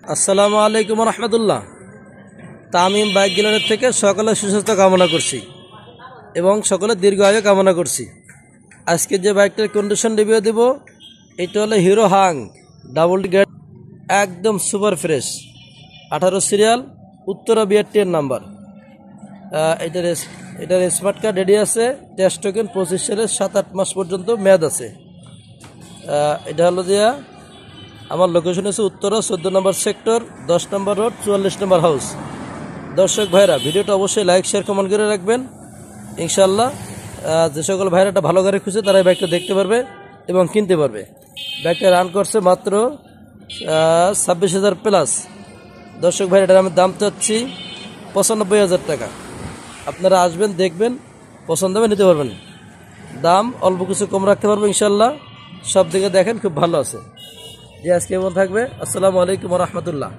আসসালামু আলাইকুম রহমতুল্লাহ। Tamim bike gallery থেকে সকলের সুস্বাস্থ্য কামনা করছি এবং সকলের দীর্ঘ আয়ু কামনা করছি। আজকে যে বাইকটার কন্ডিশন রিভিউ দেব, এটা হলো হিরো হাং ডাবল গেট, একদম সুপার ফ্রেশ, 18 সিরিয়াল, উত্তরা বিআরটিএর নাম্বার। এটার স্মার্ট কার্ড রেডি আছে, টেস্ট টোকেন 25 সালের 7-8 মাস পর্যন্ত মেয়াদ আছে। এটা হলো যে আমার লোকেশন হচ্ছে উত্তরা 14 নম্বর সেক্টর, 10 নম্বর রোড, 44 নম্বর হাউস। দর্শক ভাইরা, ভিডিওটা অবশ্যই লাইক শেয়ার কমেন্ট করে রাখবেন ইনশাল্লাহ। যে সকল ভাইরা একটা ভালো গাড়ি খুঁজছে তারা এই বাইকটা দেখতে পারবে এবং কিনতে পারবে। বাইকটা রান করছে মাত্র 26,000 প্লাস। দর্শক ভাইরা, এটার আমি দাম চাচ্ছি 95,000 টাকা। আপনারা আসবেন, দেখবেন, পছন্দ হবে নিতে পারবেন। দাম অল্প কিছু কম রাখতে পারবো ইনশাল্লাহ। সব দিকে দেখেন, খুব ভালো আছে। যে আজকে এমন থাকবে। আসসালামু আলাইকুম রহমতুল্লাহ।